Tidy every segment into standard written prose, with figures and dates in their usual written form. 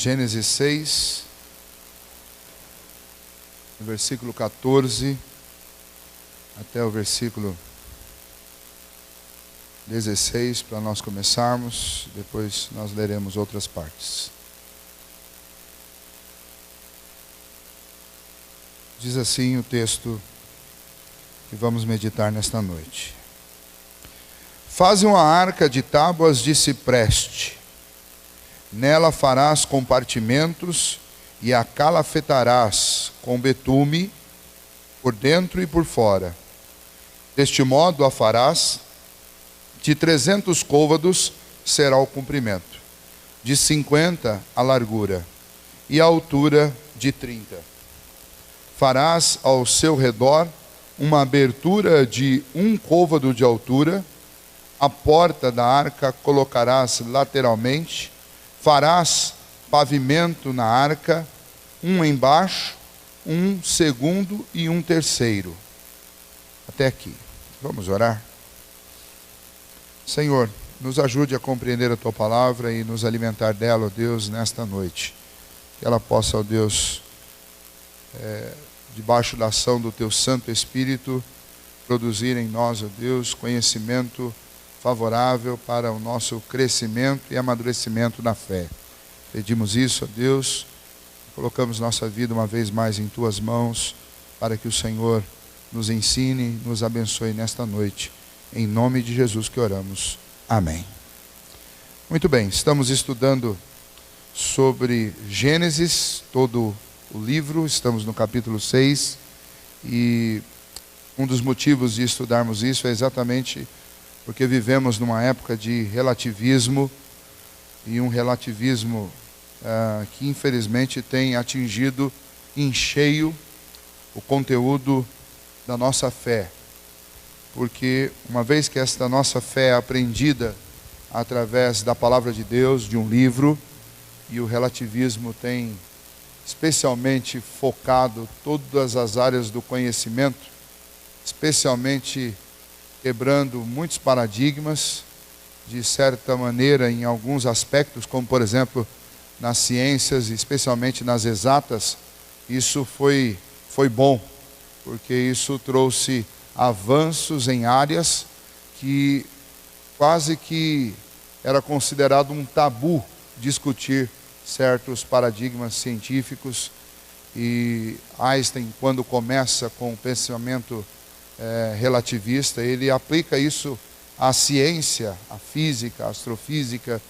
Gênesis 6, no versículo 14 até o versículo 16, para nós começarmos, depois nós leremos outras partes. Diz assim o texto que vamos meditar nesta noite. Faze uma arca de tábuas de cipreste, nela farás compartimentos e a calafetarás com betume por dentro e por fora. Deste modo a farás, de 300 côvados será o comprimento, de 50 a largura e a altura de 30. Farás ao seu redor uma abertura de 1 côvado de altura, a porta da arca colocarás lateralmente, farás pavimento na arca, um embaixo, um segundo e um terceiro. Até aqui. Vamos orar? Senhor, nos ajude a compreender a Tua palavra e nos alimentar dela, ó Deus, nesta noite. Que ela possa, ó Deus, debaixo da ação do Teu Santo Espírito, produzir em nós, ó Deus, conhecimento favorável para o nosso crescimento e amadurecimento na fé. Pedimos isso, ó Deus, colocamos nossa vida uma vez mais em Tuas mãos, para que o Senhor nos ensine, nos abençoe nesta noite. Em nome de Jesus que oramos. Amém. Muito bem, estamos estudando sobre Gênesis, todo o livro, estamos no capítulo 6, e um dos motivos de estudarmos isso é exatamente porque vivemos numa época de relativismo, e um relativismo que infelizmente tem atingido em cheio o conteúdo da nossa fé. Porque uma vez que esta nossa fé é aprendida através da palavra de Deus, de um livro, e o relativismo tem especialmente focado todas as áreas do conhecimento, especialmente quebrando muitos paradigmas, de certa maneira em alguns aspectos, como por exemplo nas ciências, especialmente nas exatas, isso foi bom, porque isso trouxe avanços em áreas que quase que era considerado um tabu discutir certos paradigmas científicos. E Einstein, quando começa com o pensamento relativista, ele aplica isso à ciência, à física, à astrofísica.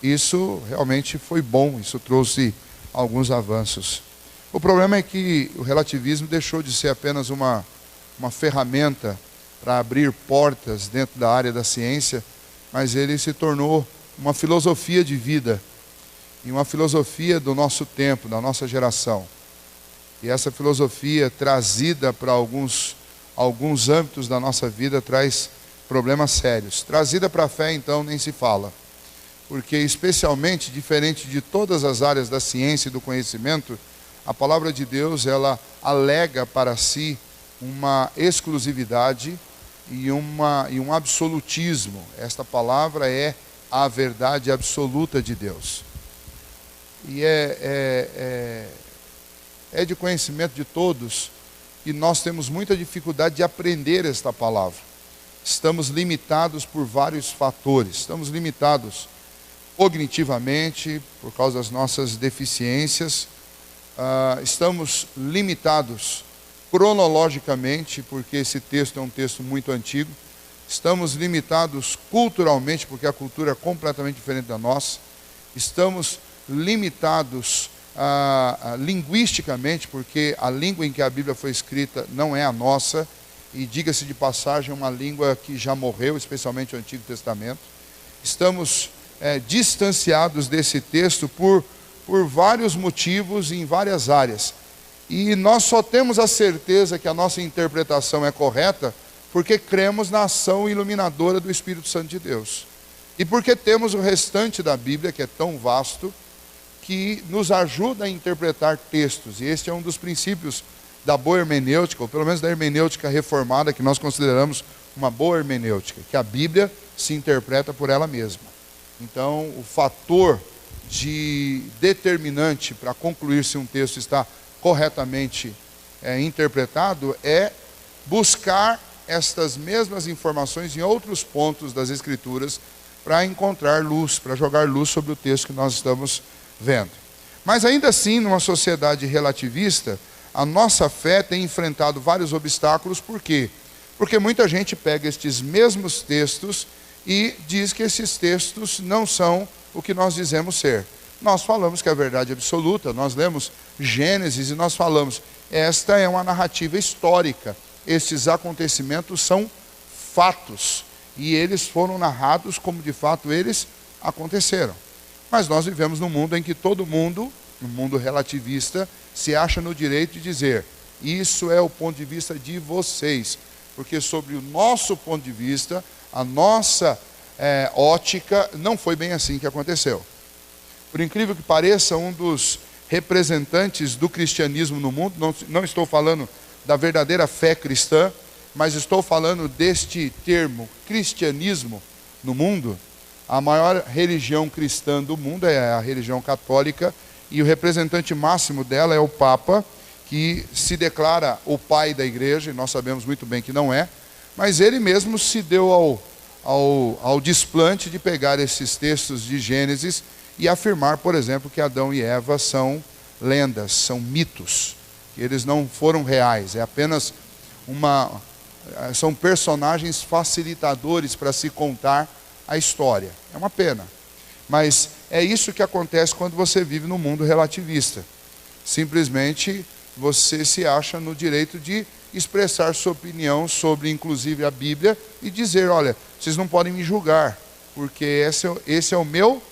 Isso realmente foi bom, isso trouxe alguns avanços. O problema é que o relativismo deixou de ser apenas uma ferramenta para abrir portas dentro da área da ciência, mas ele se tornou uma filosofia de vida, e uma filosofia do nosso tempo, da nossa geração. E essa filosofia, trazida para alguns âmbitos da nossa vida, traz problemas sérios. Trazida para a fé, então, nem se fala. Porque, especialmente, diferente de todas as áreas da ciência e do conhecimento, a palavra de Deus, ela alega para si uma exclusividade e um absolutismo. Esta palavra é a verdade absoluta de Deus. E é de conhecimento de todos que nós temos muita dificuldade de aprender esta palavra. Estamos limitados por vários fatores. Estamos limitados cognitivamente, por causa das nossas deficiências. Estamos limitados cronologicamente, porque esse texto é um texto muito antigo. Estamos limitados culturalmente, porque a cultura é completamente diferente da nossa. Estamos limitados linguisticamente, porque a língua em que a Bíblia foi escrita não é a nossa, e diga-se de passagem, é uma língua que já morreu, especialmente o Antigo Testamento. Estamos distanciados desse texto por vários motivos em várias áreas. E nós só temos a certeza que a nossa interpretação é correta porque cremos na ação iluminadora do Espírito Santo de Deus. E porque temos o restante da Bíblia, que é tão vasto, que nos ajuda a interpretar textos. E este é um dos princípios da boa hermenêutica, ou pelo menos da hermenêutica reformada, que nós consideramos uma boa hermenêutica, que a Bíblia se interpreta por ela mesma. Então, o fator de determinante para concluir se um texto está corretamente interpretado é buscar estas mesmas informações em outros pontos das Escrituras para encontrar luz, para jogar luz sobre o texto que nós estamos vendo. Mas ainda assim, numa sociedade relativista, a nossa fé tem enfrentado vários obstáculos. Por quê? Porque muita gente pega estes mesmos textos e diz que esses textos não são o que nós dizemos ser. Nós falamos que a verdade é absoluta, nós lemos Gênesis e nós falamos, esta é uma narrativa histórica, estes acontecimentos são fatos, e eles foram narrados como de fato eles aconteceram. Mas nós vivemos num mundo em que todo mundo, no mundo relativista, se acha no direito de dizer, isso é o ponto de vista de vocês, porque sobre o nosso ponto de vista, a nossa ótica, não foi bem assim que aconteceu. Por incrível que pareça, um dos representantes do cristianismo no mundo, não estou falando da verdadeira fé cristã, mas estou falando deste termo, cristianismo no mundo. A maior religião cristã do mundo é a religião católica, e o representante máximo dela é o Papa, que se declara o pai da igreja, e nós sabemos muito bem que não é, mas ele mesmo se deu ao desplante de pegar esses textos de Gênesis e afirmar, por exemplo, que Adão e Eva são lendas, são mitos, que eles não foram reais, é apenas são personagens facilitadores para se contar a história. É uma pena, mas é isso que acontece quando você vive no mundo relativista. Simplesmente você se acha no direito de expressar sua opinião sobre, inclusive, a Bíblia e dizer, olha, vocês não podem me julgar, porque esse é o meu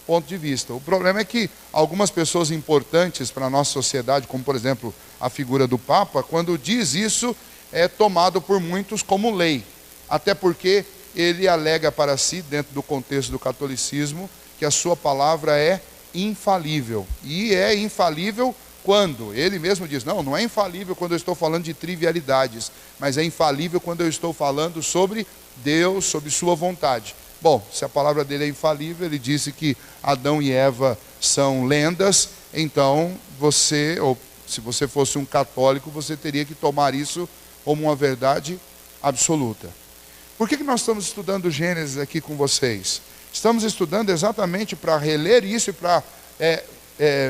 ponto de vista. O problema é que algumas pessoas importantes para a nossa sociedade, como por exemplo a figura do Papa, quando diz isso, é tomado por muitos como lei. Até porque ele alega para si, dentro do contexto do catolicismo, que a sua palavra é infalível. E é infalível quando? Ele mesmo diz, não é infalível quando eu estou falando de trivialidades, mas é infalível quando eu estou falando sobre Deus, sobre sua vontade. Bom, se a palavra dele é infalível, ele disse que Adão e Eva são lendas, então você, ou se você fosse um católico, você teria que tomar isso como uma verdade absoluta. Por que nós estamos estudando Gênesis aqui com vocês? Estamos estudando exatamente para reler isso e para,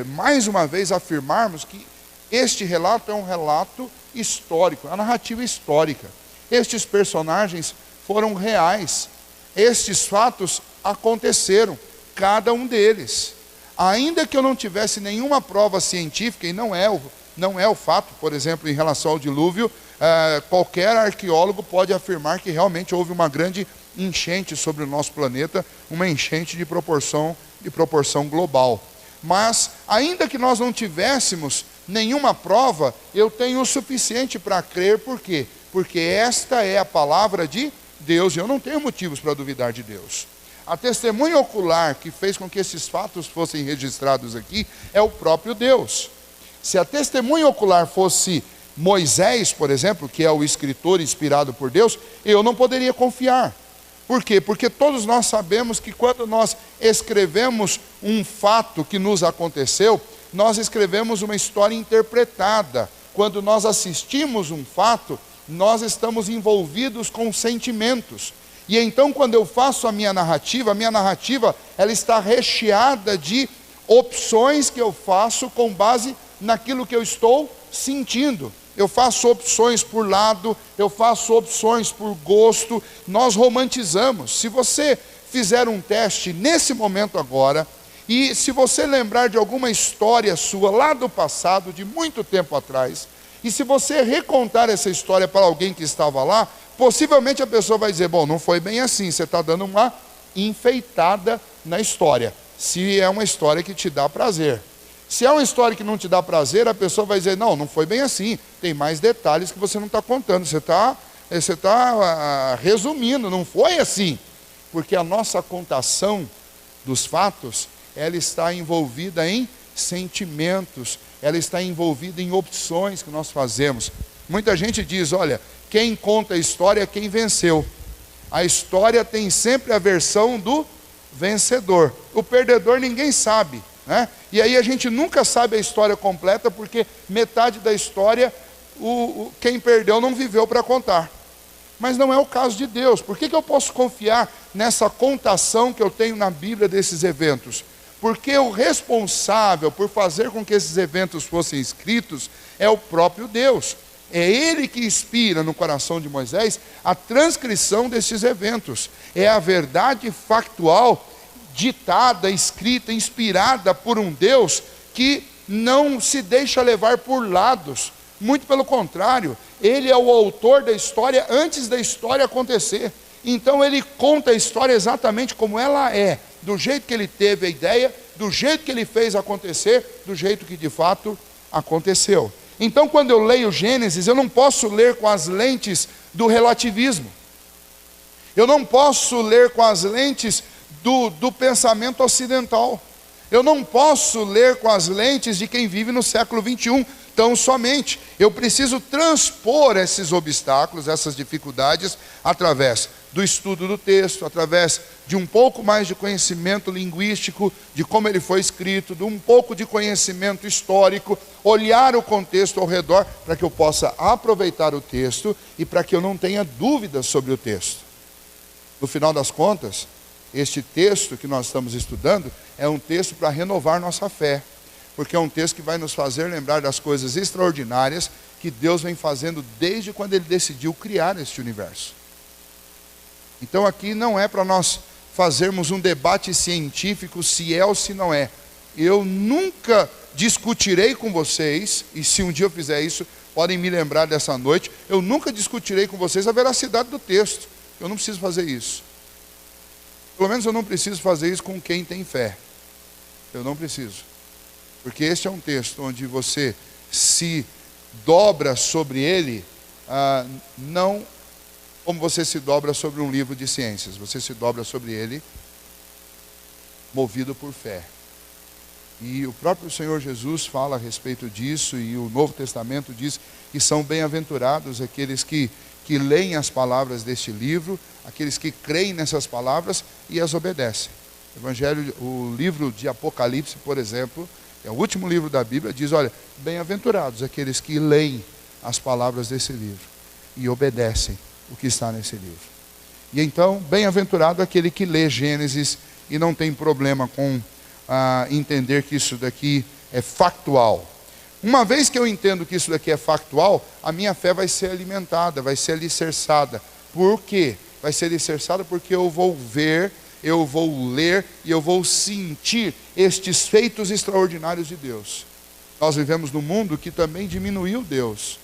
mais uma vez, afirmarmos que este relato é um relato histórico, a narrativa histórica. Estes personagens foram reais. Estes fatos aconteceram, cada um deles. Ainda que eu não tivesse nenhuma prova científica, e não é o fato, por exemplo, em relação ao dilúvio, qualquer arqueólogo pode afirmar que realmente houve uma grande enchente sobre o nosso planeta, uma enchente de proporção global. Mas, ainda que nós não tivéssemos nenhuma prova, eu tenho o suficiente para crer. Por quê? Porque esta é a palavra de Deus, e eu não tenho motivos para duvidar de Deus. A testemunha ocular que fez com que esses fatos fossem registrados aqui é o próprio Deus. Se a testemunha ocular fosse Moisés, por exemplo, que é o escritor inspirado por Deus, eu não poderia confiar. Por quê? Porque todos nós sabemos que quando nós escrevemos um fato que nos aconteceu, nós escrevemos uma história interpretada. Quando nós assistimos um fato, nós estamos envolvidos com sentimentos. E então, quando eu faço a minha narrativa ela está recheada de opções que eu faço com base naquilo que eu estou sentindo. Eu faço opções por lado, eu faço opções por gosto, nós romantizamos. Se você fizer um teste nesse momento agora, e se você lembrar de alguma história sua lá do passado, de muito tempo atrás, e se você recontar essa história para alguém que estava lá, possivelmente a pessoa vai dizer, bom, não foi bem assim, você está dando uma enfeitada na história, se é uma história que te dá prazer. Se é uma história que não te dá prazer, a pessoa vai dizer, não foi bem assim, tem mais detalhes que você não está contando, você está resumindo, não foi assim. Porque a nossa contação dos fatos, ela está envolvida em sentimentos, ela está envolvida em opções que nós fazemos. Muita gente diz, olha, quem conta a história é quem venceu. A história tem sempre a versão do vencedor. O perdedor ninguém sabe, né? E aí a gente nunca sabe a história completa, porque metade da história quem perdeu não viveu para contar. Mas não é o caso de Deus. Por que eu posso confiar nessa contação que eu tenho na Bíblia desses eventos? Porque o responsável por fazer com que esses eventos fossem escritos é o próprio Deus. É Ele que inspira no coração de Moisés a transcrição desses eventos. É a verdade factual, ditada, escrita, inspirada por um Deus que não se deixa levar por lados. Muito pelo contrário, Ele é o autor da história antes da história acontecer. Então Ele conta a história exatamente como ela é, do jeito que Ele teve a ideia, do jeito que Ele fez acontecer, do jeito que de fato aconteceu. Então quando eu leio Gênesis, eu não posso ler com as lentes do relativismo. Eu não posso ler com as lentes do pensamento ocidental. Eu não posso ler com as lentes de quem vive no século 21. Tão somente, eu preciso transpor esses obstáculos, essas dificuldades, através do estudo do texto, através de um pouco mais de conhecimento linguístico, de como ele foi escrito, de um pouco de conhecimento histórico, olhar o contexto ao redor, para que eu possa aproveitar o texto e para que eu não tenha dúvidas sobre o texto. No final das contas, este texto que nós estamos estudando é um texto para renovar nossa fé. Porque é um texto que vai nos fazer lembrar das coisas extraordinárias que Deus vem fazendo desde quando Ele decidiu criar este universo. Então aqui não é para nós fazermos um debate científico se é ou se não é. Eu nunca discutirei com vocês, e se um dia eu fizer isso, podem me lembrar dessa noite, eu nunca discutirei com vocês a veracidade do texto. Eu não preciso fazer isso. Pelo menos eu não preciso fazer isso com quem tem fé. Eu não preciso. Porque este é um texto onde você se dobra sobre ele, não como você se dobra sobre um livro de ciências. Você se dobra sobre ele movido por fé. E o próprio Senhor Jesus fala a respeito disso, e o Novo Testamento diz que são bem-aventurados aqueles que leem as palavras deste livro, aqueles que creem nessas palavras e as obedecem. O livro de Apocalipse, por exemplo, é o último livro da Bíblia, diz, olha, bem-aventurados aqueles que leem as palavras desse livro e obedecem o que está nesse livro. E então, bem-aventurado aquele que lê Gênesis e não tem problema com entender que isso daqui é factual. Uma vez que eu entendo que isso daqui é factual, a minha fé vai ser alimentada, vai ser alicerçada. Por quê? Vai ser alicerçada porque eu vou ver, eu vou ler e eu vou sentir estes feitos extraordinários de Deus. Nós vivemos num mundo que também diminuiu Deus,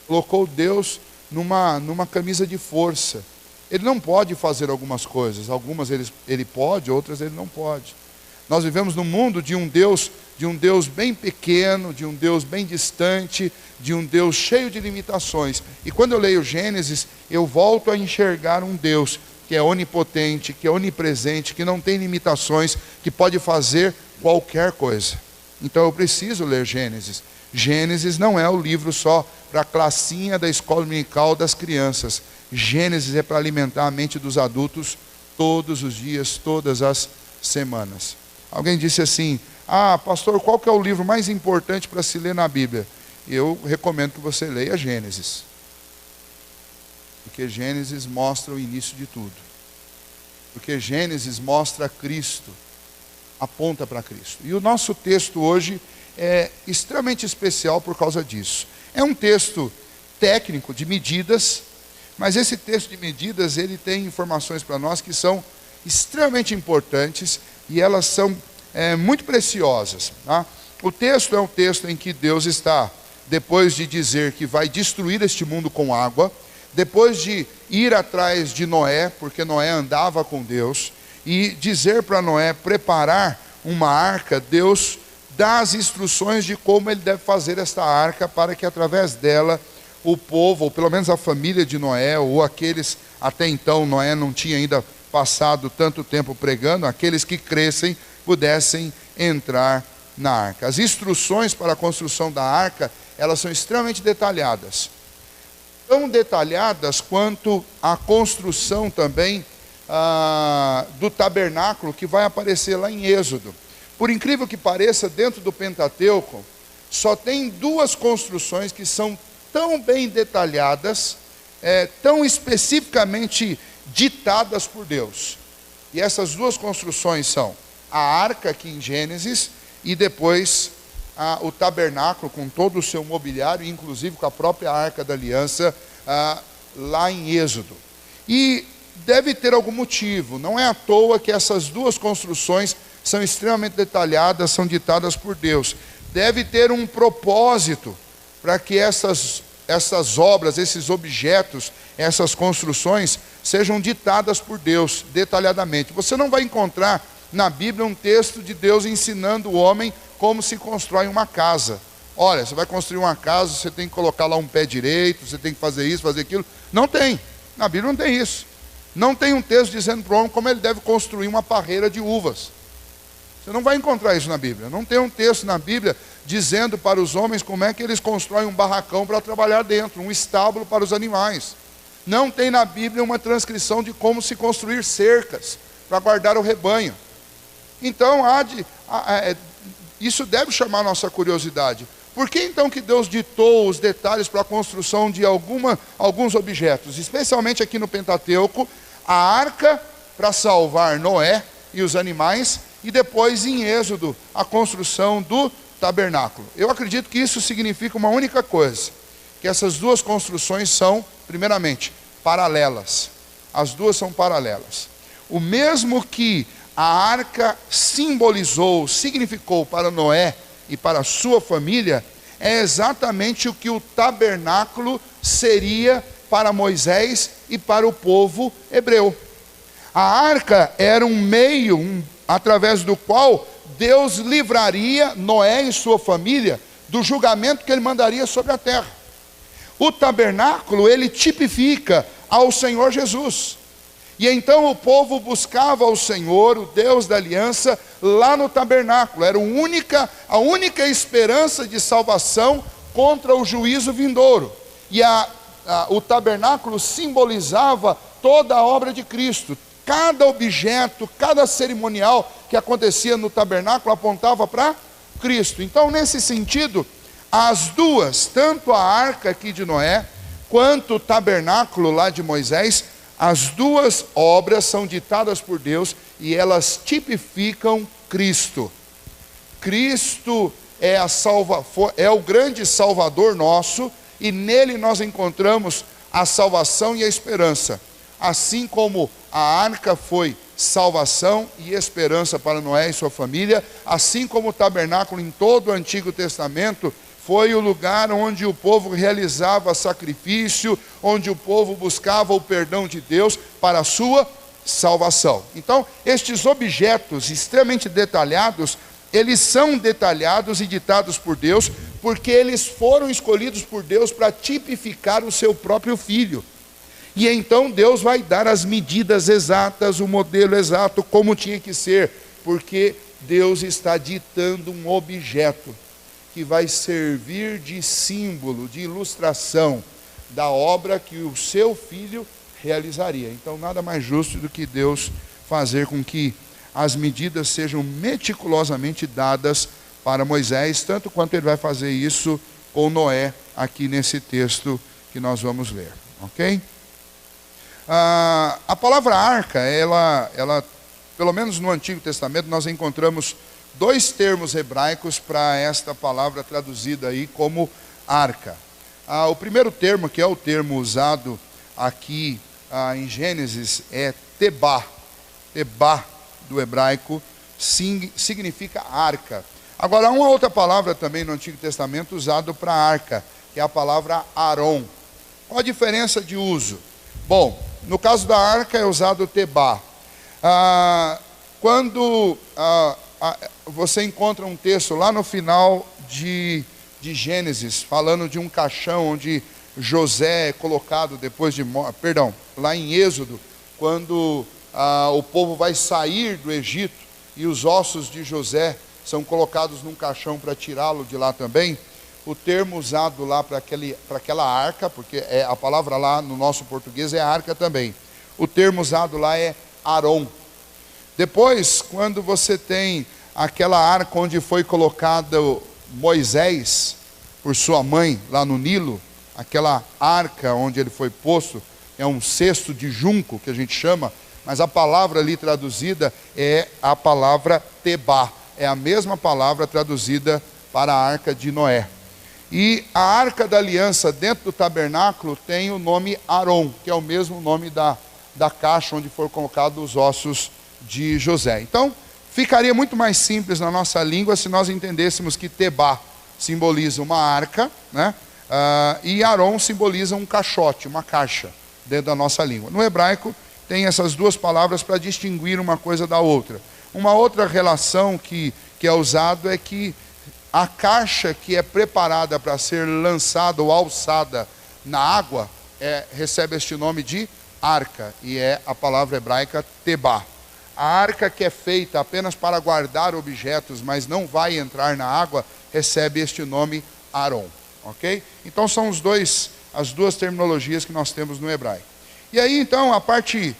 colocou Deus numa camisa de força. Ele não pode fazer algumas coisas, algumas ele pode, outras ele não pode. Nós vivemos num mundo de um Deus bem pequeno, de um Deus bem distante, de um Deus cheio de limitações. E quando eu leio Gênesis, eu volto a enxergar um Deus que é onipotente, que é onipresente, que não tem limitações, que pode fazer qualquer coisa. Então eu preciso ler Gênesis. Gênesis não é o livro só para a classinha da escola dominical das crianças. Gênesis é para alimentar a mente dos adultos todos os dias, todas as semanas. Alguém disse assim, pastor, qual que é o livro mais importante para se ler na Bíblia? Eu recomendo que você leia Gênesis. Porque Gênesis mostra o início de tudo. Porque Gênesis mostra Cristo, aponta para Cristo. E o nosso texto hoje é extremamente especial por causa disso. É um texto técnico de medidas, mas esse texto de medidas, ele tem informações para nós que são extremamente importantes e elas são muito preciosas. Tá? O texto é um texto em que Deus está, depois de dizer que vai destruir este mundo com água, depois de ir atrás de Noé, porque Noé andava com Deus, e dizer para Noé preparar uma arca, Deus dá as instruções de como ele deve fazer esta arca, para que através dela o povo, ou pelo menos a família de Noé, ou aqueles, até então Noé não tinha ainda passado tanto tempo pregando, aqueles que crescem pudessem entrar na arca. As instruções para a construção da arca, elas são extremamente detalhadas. Tão detalhadas quanto a construção também do tabernáculo que vai aparecer lá em Êxodo. Por incrível que pareça, dentro do Pentateuco, só tem duas construções que são tão bem detalhadas, tão especificamente ditadas por Deus. E essas duas construções são a arca aqui em Gênesis e depois o tabernáculo com todo o seu mobiliário, inclusive com a própria arca da aliança, lá em Êxodo. E deve ter algum motivo, não é à toa que essas duas construções são extremamente detalhadas, são ditadas por Deus. Deve ter um propósito para que essas obras, esses objetos, essas construções sejam ditadas por Deus detalhadamente. Você não vai encontrar na Bíblia um texto de Deus ensinando o homem como se constrói uma casa. Olha, você vai construir uma casa, você tem que colocar lá um pé direito, você tem que fazer isso, fazer aquilo. Não tem, na Bíblia não tem isso. Não tem um texto dizendo para o homem como ele deve construir uma parreira de uvas. Você não vai encontrar isso na Bíblia. Não tem um texto na Bíblia dizendo para os homens como é que eles constroem um barracão para trabalhar dentro, um estábulo para os animais. Não tem na Bíblia uma transcrição de como se construir cercas para guardar o rebanho. Então, isso deve chamar a nossa curiosidade. Por que então que Deus ditou os detalhes para a construção de alguns objetos? Especialmente aqui no Pentateuco, a arca para salvar Noé e os animais, e depois em Êxodo, a construção do tabernáculo. Eu acredito que isso significa uma única coisa, que essas duas construções são, primeiramente, paralelas. As duas são paralelas. O mesmo que a arca significou para Noé e para a sua família, é exatamente o que o tabernáculo seria para Moisés e para o povo hebreu. A arca era um meio, através do qual Deus livraria Noé e sua família do julgamento que ele mandaria sobre a terra. O tabernáculo, ele tipifica ao Senhor Jesus. E então o povo buscava o Senhor, o Deus da aliança, lá no tabernáculo. Era a única esperança de salvação contra o juízo vindouro. E o tabernáculo simbolizava toda a obra de Cristo. Cada objeto, cada cerimonial que acontecia no tabernáculo apontava para Cristo. Então, nesse sentido, as duas, tanto a arca aqui de Noé, quanto o tabernáculo lá de Moisés, as duas obras são ditadas por Deus e elas tipificam Cristo. Cristo é o grande Salvador nosso e nele nós encontramos a salvação e a esperança. Assim como a arca foi salvação e esperança para Noé e sua família, assim como o tabernáculo em todo o Antigo Testamento foi o lugar onde o povo realizava sacrifício, onde o povo buscava o perdão de Deus para a sua salvação. Então, estes objetos extremamente detalhados, eles são detalhados e ditados por Deus, porque eles foram escolhidos por Deus para tipificar o seu próprio Filho. E então Deus vai dar as medidas exatas, o modelo exato, como tinha que ser, porque Deus está ditando um objeto que vai servir de símbolo, de ilustração da obra que o seu Filho realizaria. Então nada mais justo do que Deus fazer com que as medidas sejam meticulosamente dadas para Moisés, tanto quanto ele vai fazer isso com Noé, aqui nesse texto que nós vamos ler, ok? A palavra arca, ela, pelo menos no Antigo Testamento, nós encontramos dois termos hebraicos para esta palavra traduzida aí como arca. O primeiro termo, que é o termo usado aqui em Gênesis, é tebá. Tebá, do hebraico, significa arca. Agora, há uma outra palavra também no Antigo Testamento usada para arca, que é a palavra Aron. Qual a diferença de uso? Bom, no caso da arca é usado o tebá. Quando você encontra um texto lá no final de Gênesis, falando de um caixão onde José é colocado depois de perdão, lá em Êxodo, quando o povo vai sair do Egito e os ossos de José são colocados num caixão para tirá-lo de lá também, o termo usado lá para aquela arca, porque a palavra lá no nosso português é arca também, o termo usado lá é Arão. Depois, quando você tem aquela arca onde foi colocado Moisés por sua mãe lá no Nilo, aquela arca onde ele foi posto, é um cesto de junco que a gente chama, mas a palavra ali traduzida é a palavra Tebá, é a mesma palavra traduzida para a arca de Noé. E a arca da aliança dentro do tabernáculo tem o nome Arão, que é o mesmo nome da caixa onde foram colocados os ossos de José. Então, ficaria muito mais simples na nossa língua se nós entendêssemos que Tebá simboliza uma arca, né? E Arão simboliza um caixote, uma caixa, dentro da nossa língua. No hebraico, tem essas duas palavras para distinguir uma coisa da outra. Uma outra relação que é usado é que a caixa que é preparada para ser lançada ou alçada na água recebe este nome de arca, e é a palavra hebraica Tebá. A arca que é feita apenas para guardar objetos, mas não vai entrar na água, recebe este nome Arão, ok? Então são as duas terminologias que nós temos no hebraico. E aí então a parte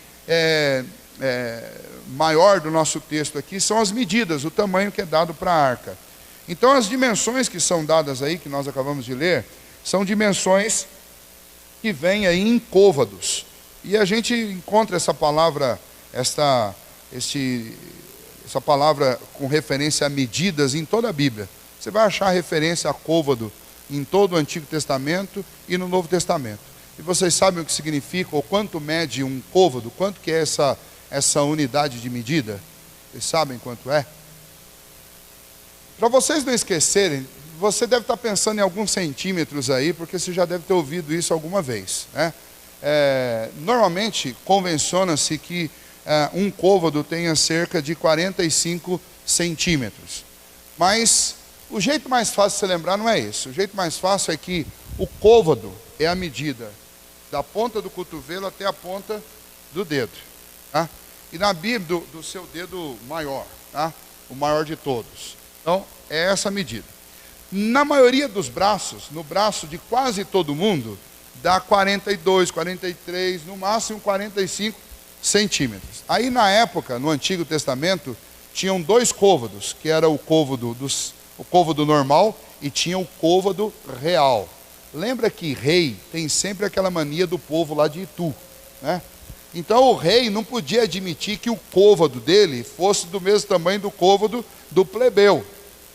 maior do nosso texto aqui são as medidas, o tamanho que é dado para a arca. Então as dimensões que são dadas aí, que nós acabamos de ler, são dimensões que vêm aí em côvados. E a gente encontra essa palavra, essa palavra com referência a medidas em toda a Bíblia. Você vai achar referência a côvado em todo o Antigo Testamento e no Novo Testamento. E vocês sabem o que significa, ou quanto mede um côvado? Quanto que é essa unidade de medida? Vocês sabem quanto é? Para vocês não esquecerem, você deve estar pensando em alguns centímetros aí, porque você já deve ter ouvido isso alguma vez, né? Normalmente, convenciona-se que um côvado tenha cerca de 45 centímetros. Mas o jeito mais fácil de se lembrar não é esse. O jeito mais fácil é que o côvado é a medida da ponta do cotovelo até a ponta do dedo, tá? E na Bíblia, do seu dedo maior, tá? O maior de todos. Então, é essa medida. Na maioria dos braços, no braço de quase todo mundo, dá 42, 43, no máximo 45 centímetros. Aí na época, no Antigo Testamento, tinham dois côvados, que era o côvado normal e tinha o côvado real. Lembra que rei tem sempre aquela mania do povo lá de Itu, né? Então o rei não podia admitir que o côvado dele fosse do mesmo tamanho do côvado do plebeu.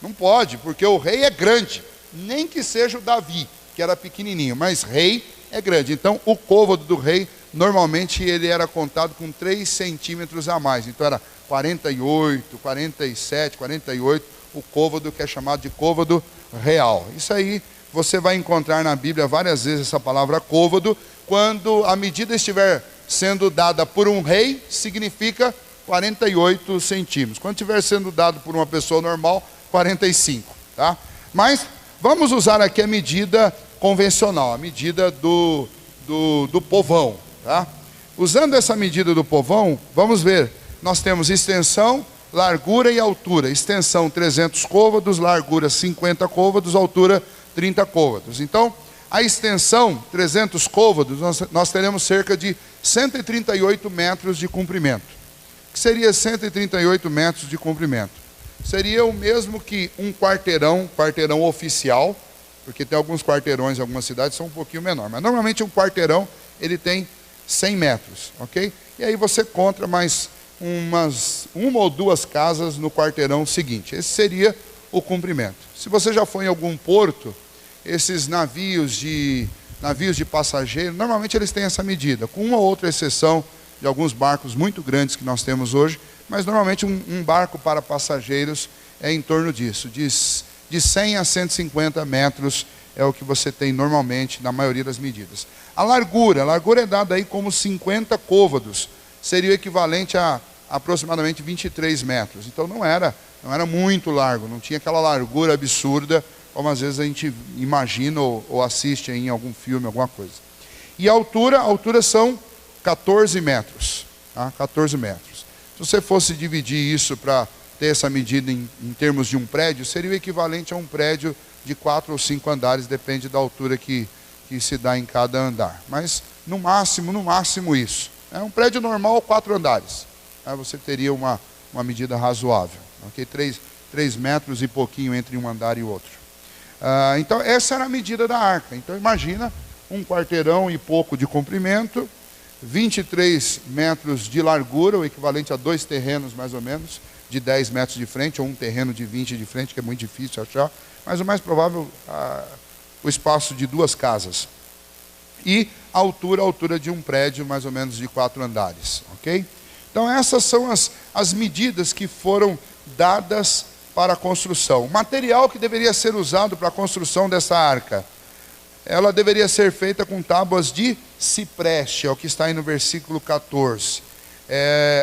Não pode, porque o rei é grande, nem que seja o Davi, que era pequenininho, mas rei é grande. Então o côvado do rei, normalmente ele era contado com 3 centímetros a mais. Então era 48, 47, 48, o côvado que é chamado de côvado real. Isso aí você vai encontrar na Bíblia várias vezes essa palavra côvado. Quando a medida estiver sendo dada por um rei, significa 48 centímetros. Quando estiver sendo dado por uma pessoa normal, 45, tá? Mas vamos usar aqui a medida convencional, a medida do povão, tá? Usando essa medida do povão, vamos ver, nós temos extensão, largura e altura. Extensão 300 côvados, largura 50 côvados, altura 30 côvados. Então, a extensão 300 côvados, nós teremos cerca de 138 metros de comprimento. O que seria 138 metros de comprimento? Seria o mesmo que um quarteirão oficial, porque tem alguns quarteirões em algumas cidades que são um pouquinho menor, mas normalmente um quarteirão ele tem 100 metros, ok? E aí você conta mais uma ou duas casas no quarteirão seguinte. Esse seria o comprimento. Se você já foi em algum porto, esses navios de passageiro, normalmente eles têm essa medida, com uma ou outra exceção de alguns barcos muito grandes que nós temos hoje, mas normalmente um barco para passageiros é em torno disso, de 100 a 150 metros é o que você tem normalmente na maioria das medidas. A largura é dada aí como 50 côvados, seria o equivalente a aproximadamente 23 metros. Então não era muito largo, não tinha aquela largura absurda, como às vezes a gente imagina ou assiste em algum filme, alguma coisa. E a altura são 14 metros, tá? 14 metros. Se você fosse dividir isso para ter essa medida em termos de um prédio, seria o equivalente a um prédio de 4 ou 5 andares, depende da altura que se dá em cada andar. Mas no máximo isso. É um prédio normal, 4 andares. aí você teria uma medida razoável. Okay? 3 metros e pouquinho entre um andar e o outro. Então, essa era a medida da arca. Então, imagina um quarteirão e pouco de comprimento, 23 metros de largura, o equivalente a 2 terrenos, mais ou menos, de 10 metros de frente, ou um terreno de 20 de frente, que é muito difícil achar, mas o mais provável, o espaço de 2 casas. E a altura de um prédio, mais ou menos de 4 andares. Ok? Então, essas são as medidas que foram dadas para a construção. O material que deveria ser usado para a construção dessa arca, ela deveria ser feita com tábuas de cipreste, é o que está aí no versículo 14.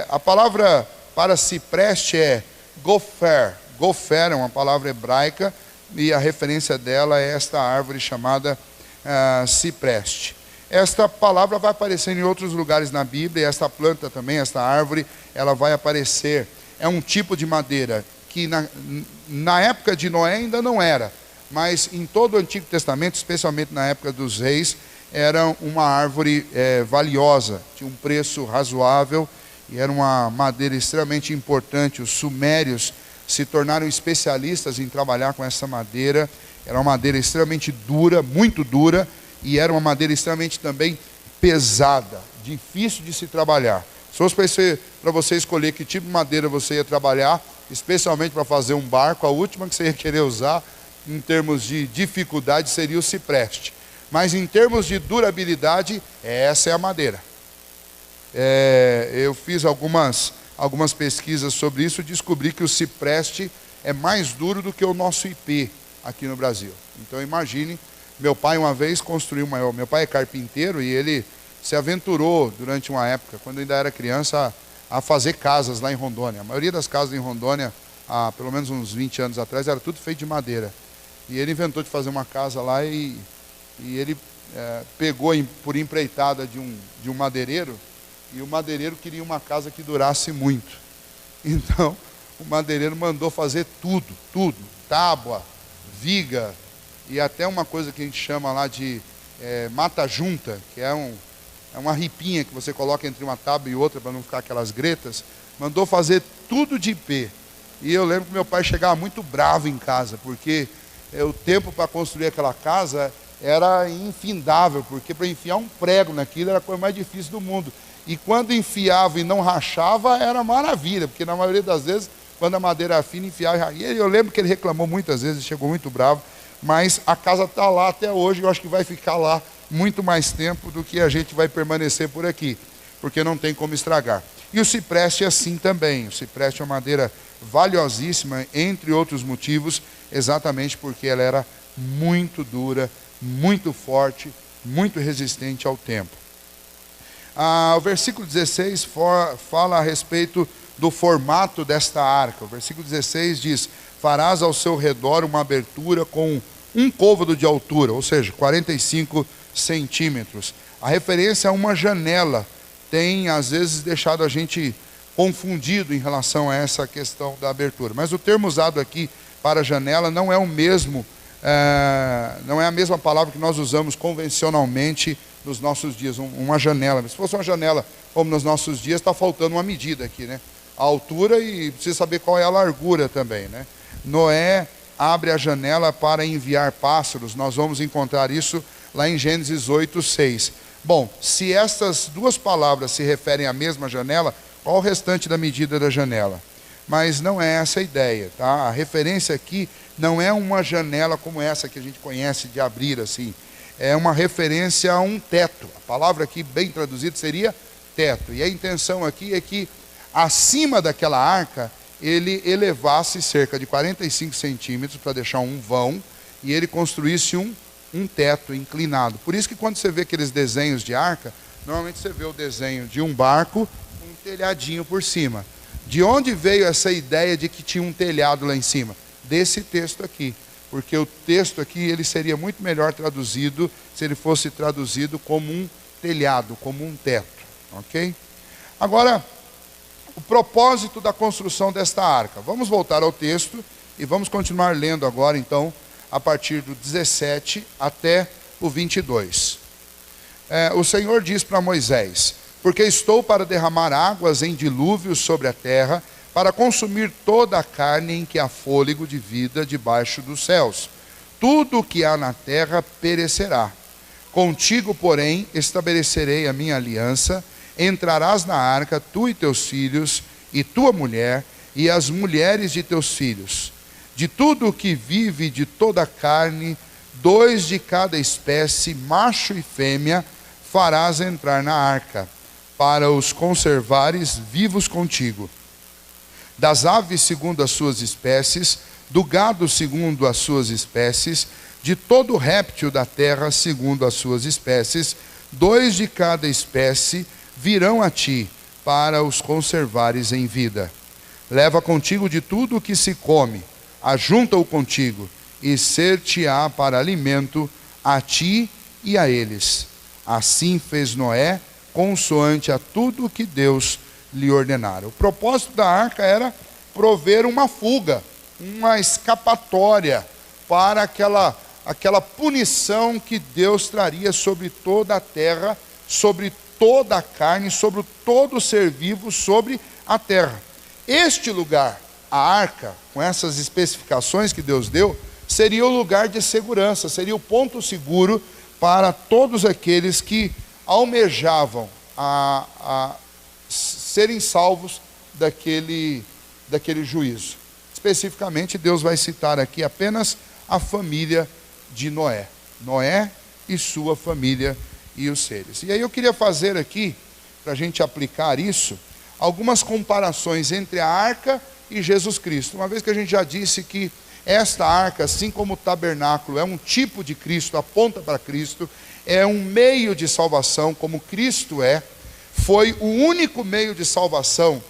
A palavra para cipreste é gofer. Gofer é uma palavra hebraica e a referência dela é esta árvore chamada cipreste. Esta palavra vai aparecer em outros lugares na Bíblia, e esta planta também, esta árvore, ela vai aparecer. É um tipo de madeira que na época de Noé ainda não era, mas em todo o Antigo Testamento, especialmente na época dos reis, era uma árvore valiosa, tinha um preço razoável e era uma madeira extremamente importante. Os sumérios se tornaram especialistas em trabalhar com essa madeira. Era uma madeira extremamente dura, muito dura, e era uma madeira extremamente também pesada, difícil de se trabalhar. Se fosse para você escolher que tipo de madeira você ia trabalhar, especialmente para fazer um barco, a última que você ia querer usar, em termos de dificuldade, seria o cipreste. Mas em termos de durabilidade, essa é a madeira. Eu fiz algumas pesquisas sobre isso e descobri que o cipreste é mais duro do que o nosso IP aqui no Brasil. Então imagine, meu pai uma vez construiu meu pai é carpinteiro e ele se aventurou durante uma época, quando ainda era criança, a fazer casas lá em Rondônia. A maioria das casas em Rondônia, há pelo menos uns 20 anos atrás, era tudo feito de madeira. E ele inventou de fazer uma casa lá e ele pegou por empreitada de um madeireiro, e o madeireiro queria uma casa que durasse muito. Então, o madeireiro mandou fazer tudo, tábua, viga, e até uma coisa que a gente chama lá de mata-junta, que é uma ripinha que você coloca entre uma tábua e outra para não ficar aquelas gretas. Mandou fazer tudo de IP. E eu lembro que meu pai chegava muito bravo em casa, porque o tempo para construir aquela casa era infindável, porque para enfiar um prego naquilo era a coisa mais difícil do mundo. E quando enfiava e não rachava, era maravilha, porque na maioria das vezes, quando a madeira era fina, enfiava. E eu lembro que ele reclamou muitas vezes, chegou muito bravo, mas a casa está lá até hoje, eu acho que vai ficar lá muito mais tempo do que a gente vai permanecer por aqui, porque não tem como estragar. E o cipreste é assim também. O cipreste é uma madeira valiosíssima, entre outros motivos, exatamente porque ela era muito dura, muito forte, muito resistente ao tempo. O versículo 16 fala a respeito do formato desta arca. O versículo 16 diz: farás ao seu redor uma abertura com 1 côvado de altura, ou seja, 45 centímetros. A referência a uma janela tem, às vezes, deixado a gente confundido em relação a essa questão da abertura. Mas o termo usado aqui para janela não é o mesmo, não é a mesma palavra que nós usamos convencionalmente nos nossos dias, uma janela. Se fosse uma janela como nos nossos dias, está faltando uma medida aqui, né? A altura, e precisa saber qual é a largura também, né? Noé abre a janela para enviar pássaros. Nós vamos encontrar isso lá em Gênesis 8:6. Bom, se essas duas palavras se referem à mesma janela, qual o restante da medida da janela? Mas não é essa a ideia, tá? A referência aqui não é uma janela como essa que a gente conhece de abrir assim. É uma referência a um teto. A palavra aqui bem traduzida seria teto. E a intenção aqui é que acima daquela arca ele elevasse cerca de 45 centímetros para deixar um vão, e ele construísse um teto inclinado. Por isso que quando você vê aqueles desenhos de arca, normalmente você vê o desenho de um barco, um telhadinho por cima. De onde veio essa ideia de que tinha um telhado lá em cima? Desse texto aqui. Porque o texto aqui ele seria muito melhor traduzido se ele fosse traduzido como um telhado, como um teto. Ok? Agora, o propósito da construção desta arca. Vamos voltar ao texto e vamos continuar lendo agora, então, a partir do 17 até o 22. O Senhor diz para Moisés: porque estou para derramar águas em dilúvio sobre a terra, para consumir toda a carne em que há fôlego de vida debaixo dos céus. Tudo o que há na terra perecerá. Contigo, porém, estabelecerei a minha aliança. Entrarás na arca, tu e teus filhos, e tua mulher, e as mulheres de teus filhos. De tudo o que vive, de toda a carne, 2 de cada espécie, macho e fêmea, farás entrar na arca, para os conservares vivos contigo. Das aves segundo as suas espécies, do gado segundo as suas espécies, de todo réptil da terra segundo as suas espécies, 2 de cada espécie virão a ti, para os conservares em vida. Leva contigo de tudo o que se come, ajunta-o contigo, e ser-te-á para alimento a ti e a eles. Assim fez Noé, consoante a tudo o que Deus lhe ordenara. O propósito da arca era prover uma fuga, uma escapatória para aquela punição que Deus traria sobre toda a terra, sobre toda a carne, sobre todo ser vivo, sobre a terra. Este lugar, a arca, com essas especificações que Deus deu, seria o lugar de segurança, seria o ponto seguro para todos aqueles que almejavam a serem salvos daquele juízo. Especificamente, Deus vai citar aqui apenas a família de Noé. Noé e sua família e os seres. E aí eu queria fazer aqui, para a gente aplicar isso, algumas comparações entre a arca e Jesus Cristo. Uma vez que a gente já disse que esta arca, assim como o tabernáculo, é um tipo de Cristo, aponta para Cristo, é um meio de salvação, como Cristo foi o único meio de salvação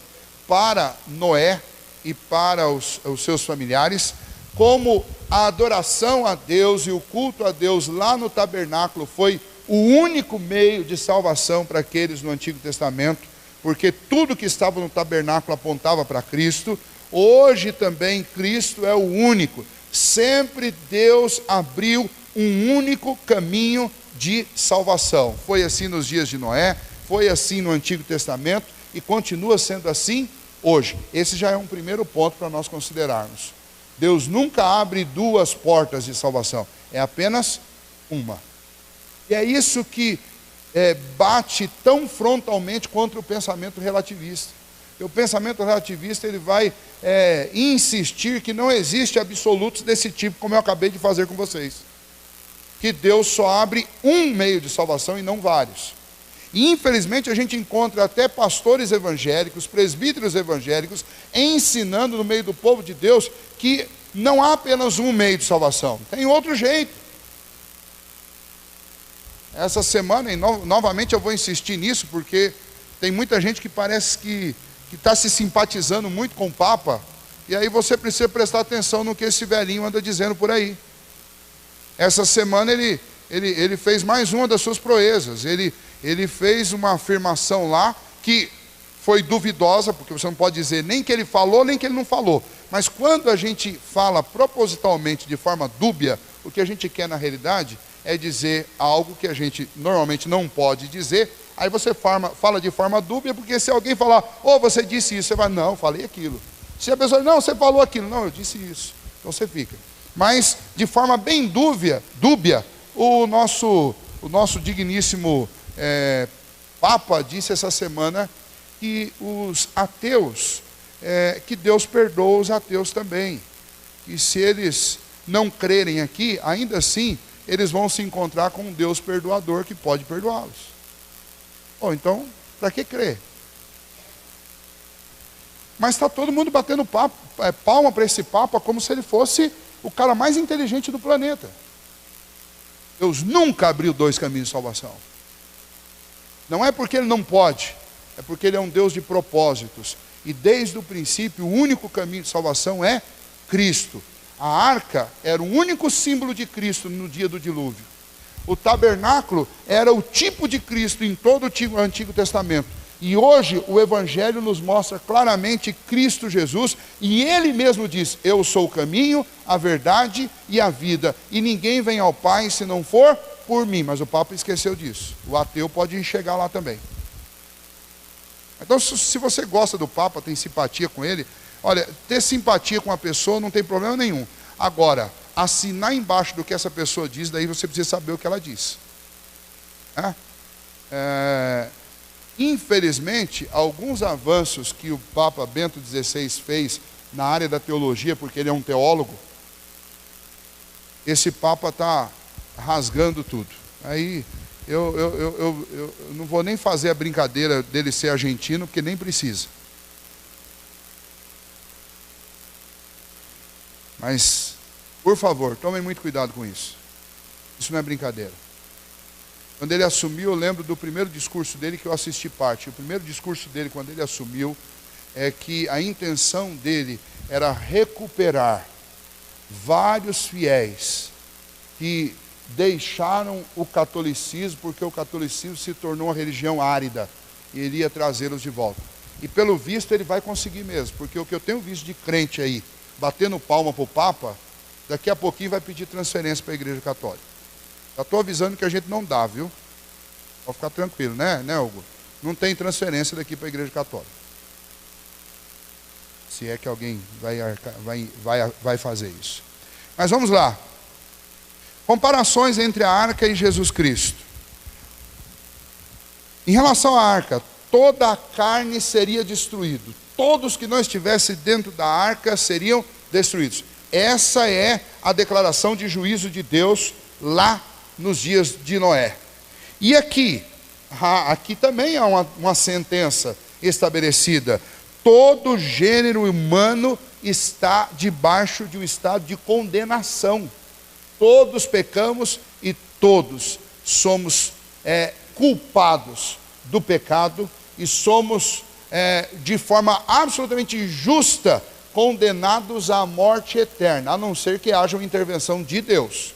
para Noé e para os seus familiares, como a adoração a Deus e o culto a Deus lá no tabernáculo foi o único meio de salvação para aqueles no Antigo Testamento, porque tudo que estava no tabernáculo apontava para Cristo. Hoje também Cristo é o único. Sempre Deus abriu um único caminho de salvação. Foi assim nos dias de Noé, foi assim no Antigo Testamento e continua sendo assim hoje. Esse já é um primeiro ponto para nós considerarmos. Deus nunca abre 2 portas de salvação, é apenas uma. E é isso que bate tão frontalmente contra o pensamento relativista. E o pensamento relativista ele vai insistir que não existe absolutos desse tipo, como eu acabei de fazer com vocês. Que Deus só abre um meio de salvação e não vários. E infelizmente a gente encontra até pastores evangélicos, presbíteros evangélicos, ensinando no meio do povo de Deus que não há apenas um meio de salvação, tem outro jeito. Essa semana, novamente eu vou insistir nisso, porque tem muita gente que parece que está se simpatizando muito com o Papa, e aí você precisa prestar atenção no que esse velhinho anda dizendo por aí. Essa semana ele fez mais uma das suas proezas, ele fez uma afirmação lá que foi duvidosa, porque você não pode dizer nem que ele falou, nem que ele não falou. Mas quando a gente fala propositalmente de forma dúbia, o que a gente quer na realidade é dizer algo que a gente normalmente não pode dizer. Aí você fala de forma dúbia, porque se alguém falar, você disse isso, você vai, não, eu falei aquilo. Se a pessoa, não, você falou aquilo, não, eu disse isso. Então você fica. Mas de forma bem dúbia, o nosso digníssimo Papa disse essa semana que os ateus, que Deus perdoa os ateus também. E se eles não crerem aqui, ainda assim, eles vão se encontrar com um Deus perdoador que pode perdoá-los. Então, para que crer? Mas está todo mundo batendo palma para esse Papa como se ele fosse o cara mais inteligente do planeta. Deus nunca abriu 2 caminhos de salvação. Não é porque ele não pode, é porque ele é um Deus de propósitos. E desde o princípio, o único caminho de salvação é Cristo. A arca era o único símbolo de Cristo no dia do dilúvio. O tabernáculo era o tipo de Cristo em todo o Antigo Testamento. E hoje o Evangelho nos mostra claramente Cristo Jesus. E Ele mesmo diz, eu sou o caminho, a verdade e a vida. E ninguém vem ao Pai se não for por mim. Mas o Papa esqueceu disso. O ateu pode chegar lá também. Então, se você gosta do Papa, tem simpatia com ele, olha, ter simpatia com a pessoa não tem problema nenhum. Agora, assinar embaixo do que essa pessoa diz, daí você precisa saber o que ela diz. Infelizmente, alguns avanços que o Papa Bento XVI fez na área da teologia, porque ele é um teólogo, esse Papa está rasgando tudo. Aí eu não vou nem fazer a brincadeira dele ser argentino, porque nem precisa. Mas, por favor, tomem muito cuidado com isso. Isso não é brincadeira. Quando ele assumiu, eu lembro do primeiro discurso dele, que eu assisti parte. O primeiro discurso dele, quando ele assumiu, é que a intenção dele era recuperar vários fiéis que deixaram o catolicismo, porque o catolicismo se tornou uma religião árida, e ele ia trazê-los de volta. E pelo visto ele vai conseguir mesmo, porque o que eu tenho visto de crente aí, batendo palma para o Papa, daqui a pouquinho vai pedir transferência para a Igreja Católica. Já estou avisando que a gente não dá, viu? Pode ficar tranquilo, né, Hugo? Não tem transferência daqui para a Igreja Católica. Se é que alguém vai fazer isso. Mas vamos lá. Comparações entre a arca e Jesus Cristo. Em relação à arca, toda a carne seria destruída. Todos que não estivessem dentro da arca seriam destruídos. Essa é a declaração de juízo de Deus lá nos dias de Noé. E aqui também há uma sentença estabelecida. Todo gênero humano está debaixo de um estado de condenação. Todos pecamos e todos somos culpados do pecado e somos, de forma absolutamente justa, condenados à morte eterna, a não ser que haja uma intervenção de Deus.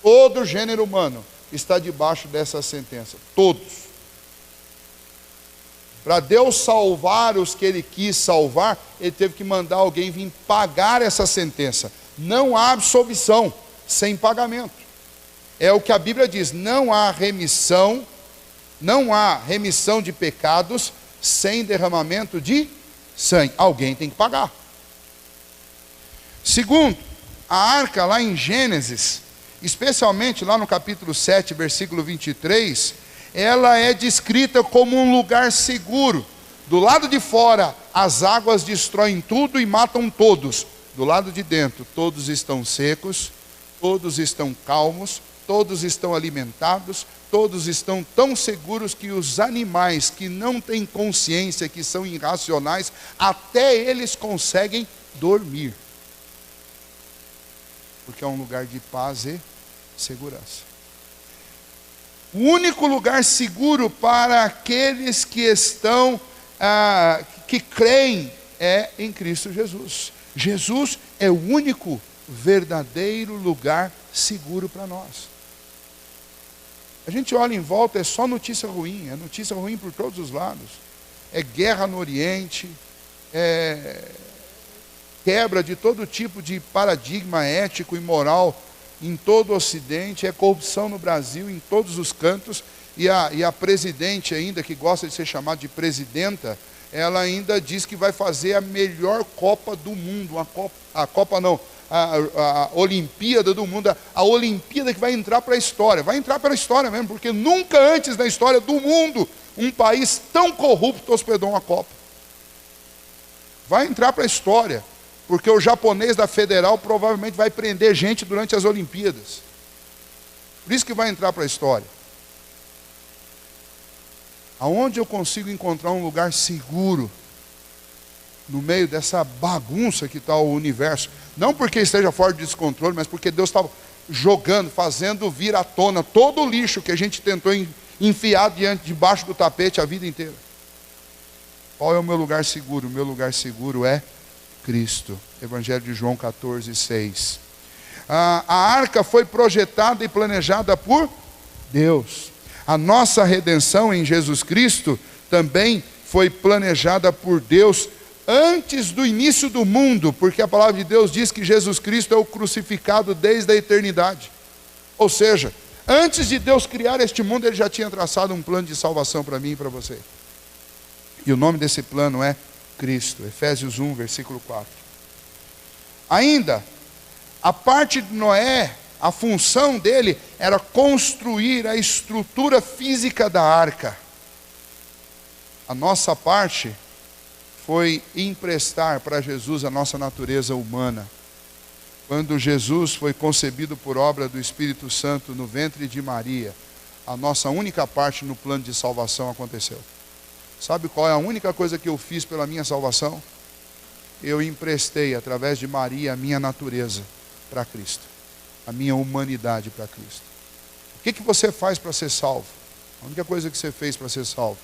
Todo gênero humano está debaixo dessa sentença. Todos. Para Deus salvar os que Ele quis salvar, Ele teve que mandar alguém vir pagar essa sentença. Não há absolvição sem pagamento. É o que a Bíblia diz. Não há remissão de pecados sem derramamento de sangue. Alguém tem que pagar. Segundo, a arca lá em Gênesis, especialmente lá no capítulo 7, versículo 23, ela é descrita como um lugar seguro. Do lado de fora, as águas destroem tudo e matam todos. Do lado de dentro, todos estão secos, todos estão calmos, todos estão alimentados, todos estão tão seguros que os animais que não têm consciência, que são irracionais, até eles conseguem dormir. Porque é um lugar de paz e segurança. O único lugar seguro para aqueles que estão, que creem, é em Cristo Jesus. Jesus é o único verdadeiro lugar seguro para nós. A gente olha em volta, é só notícia ruim, é notícia ruim por todos os lados. É guerra no Oriente, é quebra de todo tipo de paradigma ético e moral em todo o Ocidente, é corrupção no Brasil, em todos os cantos, e a presidente ainda, que gosta de ser chamada de presidenta, ela ainda diz que vai fazer a melhor Copa do Mundo, a Olimpíada do Mundo, a Olimpíada que vai entrar para a história, vai entrar para a história mesmo, porque nunca antes na história do mundo, um país tão corrupto hospedou uma Copa. Vai entrar para a história, porque o japonês da Federal provavelmente vai prender gente durante as Olimpíadas. Por isso que vai entrar para a história. Aonde eu consigo encontrar um lugar seguro no meio dessa bagunça que está o universo? Não porque esteja fora de descontrole, mas porque Deus está jogando, fazendo vir à tona todo o lixo que a gente tentou enfiar debaixo do tapete a vida inteira. Qual é o meu lugar seguro? O meu lugar seguro é Cristo. Evangelho de João 14, 6. A arca foi projetada e planejada por Deus. A nossa redenção em Jesus Cristo também foi planejada por Deus antes do início do mundo, porque a palavra de Deus diz que Jesus Cristo é o crucificado desde a eternidade. Ou seja, antes de Deus criar este mundo, Ele já tinha traçado um plano de salvação para mim e para você. E o nome desse plano é Cristo. Efésios 1, versículo 4. Ainda, a parte de Noé, a função dele era construir a estrutura física da arca. A nossa parte foi emprestar para Jesus a nossa natureza humana. Quando Jesus foi concebido por obra do Espírito Santo no ventre de Maria, a nossa única parte no plano de salvação aconteceu. Sabe qual é a única coisa que eu fiz pela minha salvação? Eu emprestei, através de Maria, a minha natureza para Cristo. A minha humanidade para Cristo. O que você faz para ser salvo? A única coisa que você fez para ser salvo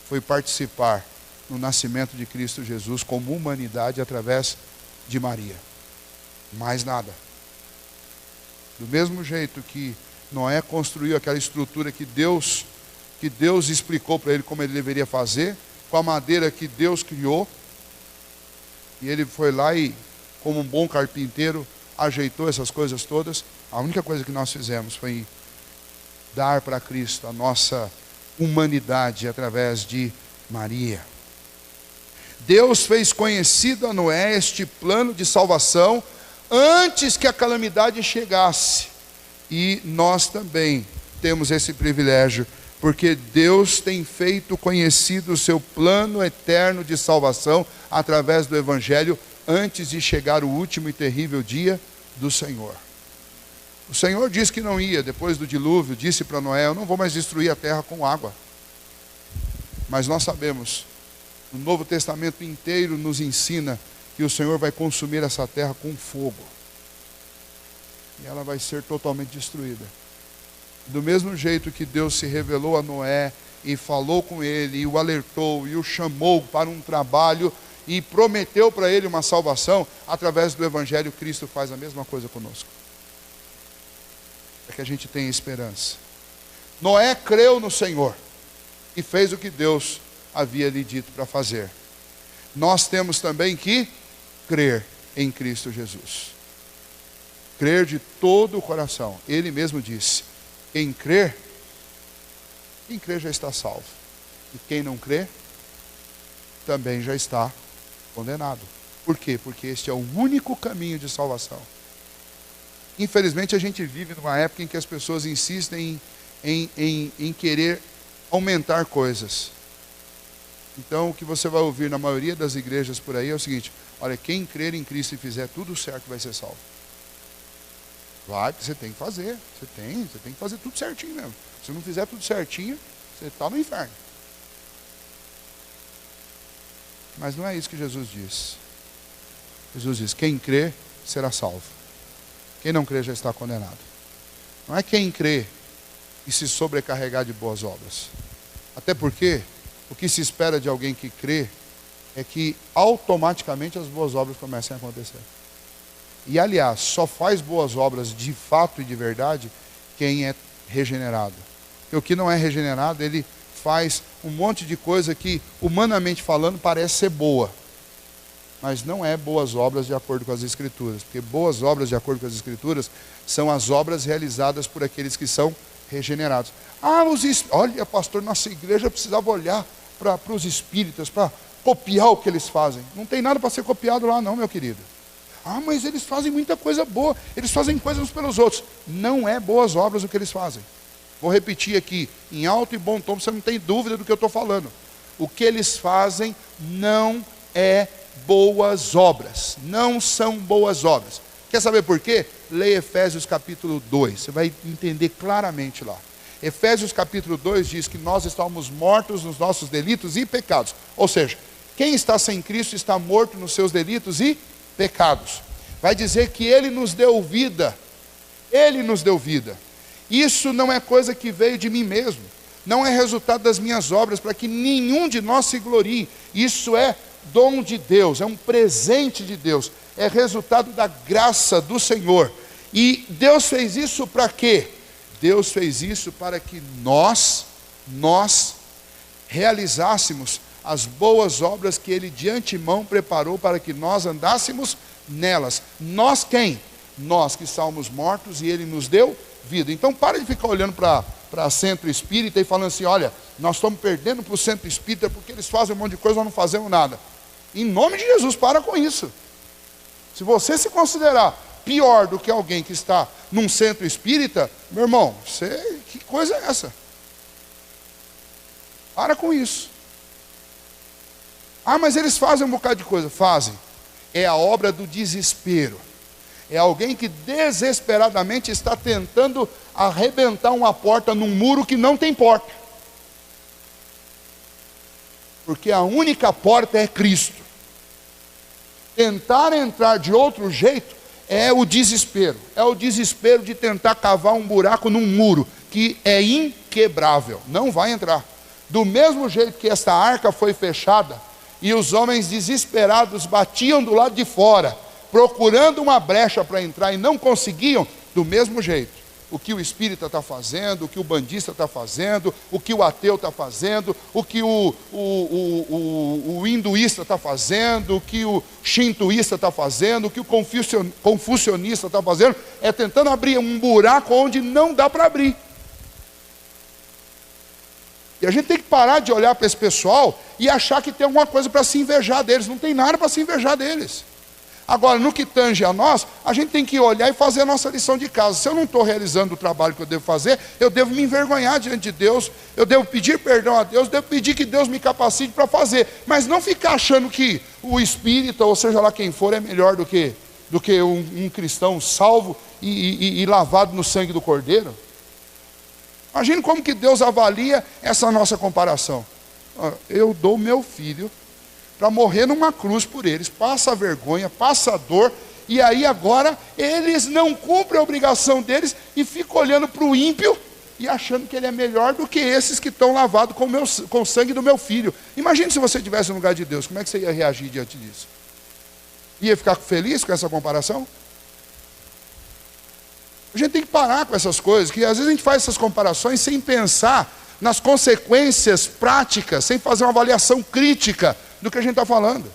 foi participar no nascimento de Cristo Jesus como humanidade através de Maria. Mais nada. Do mesmo jeito que Noé construiu aquela estrutura que Deus explicou para ele como ele deveria fazer, com a madeira que Deus criou, e ele foi lá e, como um bom carpinteiro, ajeitou essas coisas todas. A única coisa que nós fizemos foi dar para Cristo a nossa humanidade através de Maria. Deus fez conhecido a Noé este plano de salvação antes que a calamidade chegasse. E nós também temos esse privilégio, porque Deus tem feito conhecido o seu plano eterno de salvação através do Evangelho antes de chegar o último e terrível dia do Senhor. O Senhor disse que não ia, depois do dilúvio, disse para Noé: eu não vou mais destruir a terra com água. Mas nós sabemos, o Novo Testamento inteiro nos ensina que o Senhor vai consumir essa terra com fogo. E ela vai ser totalmente destruída. Do mesmo jeito que Deus se revelou a Noé e falou com ele, e o alertou, e o chamou para um trabalho, e prometeu para ele uma salvação, através do Evangelho, Cristo faz a mesma coisa conosco. Para que a gente tenha esperança. Noé creu no Senhor e fez o que Deus havia lhe dito para fazer. Nós temos também que crer em Cristo Jesus. Crer de todo o coração. Ele mesmo disse: quem crer já está salvo. E quem não crer, também já está condenado. Por quê? Porque este é o único caminho de salvação. Infelizmente a gente vive numa época em que as pessoas insistem em querer aumentar coisas. Então o que você vai ouvir na maioria das igrejas por aí é o seguinte: olha, quem crer em Cristo e fizer tudo certo vai ser salvo. Vai, você tem que fazer. Você tem que fazer tudo certinho mesmo. Se não fizer tudo certinho, você está no inferno. Mas não é isso que Jesus diz. Jesus diz: quem crer será salvo. Quem não crer já está condenado. Não é quem crer e se sobrecarregar de boas obras. Até porque o que se espera de alguém que crê é que automaticamente as boas obras comecem a acontecer. E aliás, só faz boas obras de fato e de verdade quem é regenerado. Porque o que não é regenerado, ele faz um monte de coisa que, humanamente falando, parece ser boa. Mas não é boas obras de acordo com as Escrituras. Porque boas obras de acordo com as Escrituras são as obras realizadas por aqueles que são regenerados. Olha, pastor, nossa igreja precisava olhar para os espíritas, para copiar o que eles fazem. Não tem nada para ser copiado lá não, meu querido. Mas eles fazem muita coisa boa, eles fazem coisas uns pelos outros. Não é boas obras o que eles fazem. Vou repetir aqui, em alto e bom tom, você não tem dúvida do que eu estou falando. O que eles fazem não é boas obras, não são boas obras. Quer saber por quê? Leia Efésios capítulo 2, você vai entender claramente lá. Efésios capítulo 2 diz que nós estávamos mortos nos nossos delitos e pecados. Ou seja, quem está sem Cristo está morto nos seus delitos e pecados. Vai dizer que Ele nos deu vida. Ele nos deu vida. Isso não é coisa que veio de mim mesmo. Não é resultado das minhas obras, para que nenhum de nós se glorie. Isso é dom de Deus, é um presente de Deus. É resultado da graça do Senhor. E Deus fez isso para quê? Deus fez isso para que nós realizássemos as boas obras que Ele de antemão preparou para que nós andássemos nelas. Nós quem? Nós que estávamos mortos e Ele nos deu vida. Então para de ficar olhando para centro espírita e falando assim, olha, nós estamos perdendo para o centro espírita porque eles fazem um monte de coisa, nós não fazemos nada. Em nome de Jesus, para com isso. Se você se considerar pior do que alguém que está num centro espírita, meu irmão, que coisa é essa? Para com isso. Ah, mas eles fazem um bocado de coisa. Fazem. É a obra do desespero. É alguém que desesperadamente está tentando arrebentar uma porta num muro que não tem porta. Porque a única porta é Cristo. Tentar entrar de outro jeito é o desespero. É o desespero de tentar cavar um buraco num muro que é inquebrável. Não vai entrar. Do mesmo jeito que esta arca foi fechada e os homens desesperados batiam do lado de fora, procurando uma brecha para entrar e não conseguiam, do mesmo jeito. O que o espírita está fazendo, o que o bandista está fazendo, o que o ateu está fazendo, o que o hinduísta está fazendo, o que o shintoísta está fazendo, o que o confucionista está fazendo, é tentando abrir um buraco onde não dá para abrir. E a gente tem que parar de olhar para esse pessoal e achar que tem alguma coisa para se invejar deles. Não tem nada para se invejar deles. Agora, no que tange a nós, a gente tem que olhar e fazer a nossa lição de casa. Se eu não estou realizando o trabalho que eu devo fazer, eu devo me envergonhar diante de Deus, eu devo pedir perdão a Deus, devo pedir que Deus me capacite para fazer. Mas não ficar achando que o espírita, ou seja lá quem for, é melhor do que um cristão salvo e lavado no sangue do Cordeiro. Imagine como que Deus avalia essa nossa comparação. Eu dou meu filho para morrer numa cruz por eles, passa vergonha, passa dor, e aí agora eles não cumprem a obrigação deles e ficam olhando para o ímpio e achando que ele é melhor do que esses que estão lavados com o sangue do meu filho. Imagine se você estivesse no lugar de Deus, como é que você ia reagir diante disso? Ia ficar feliz com essa comparação? A gente tem que parar com essas coisas, que às vezes a gente faz essas comparações sem pensar nas consequências práticas, sem fazer uma avaliação crítica do que a gente está falando.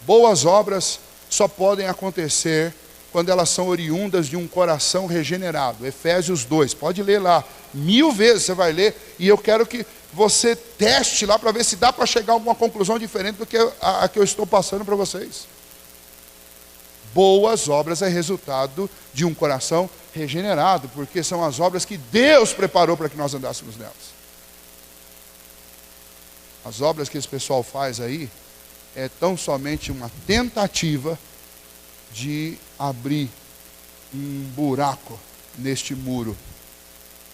Boas obras só podem acontecer quando elas são oriundas de um coração regenerado. Efésios 2, pode ler lá, 1000 vezes você vai ler, e eu quero que você teste lá para ver se dá para chegar a alguma conclusão diferente do que a que eu estou passando para vocês. Boas obras é resultado de um coração regenerado, porque são as obras que Deus preparou para que nós andássemos nelas. As obras que esse pessoal faz aí é tão somente uma tentativa de abrir um buraco neste muro,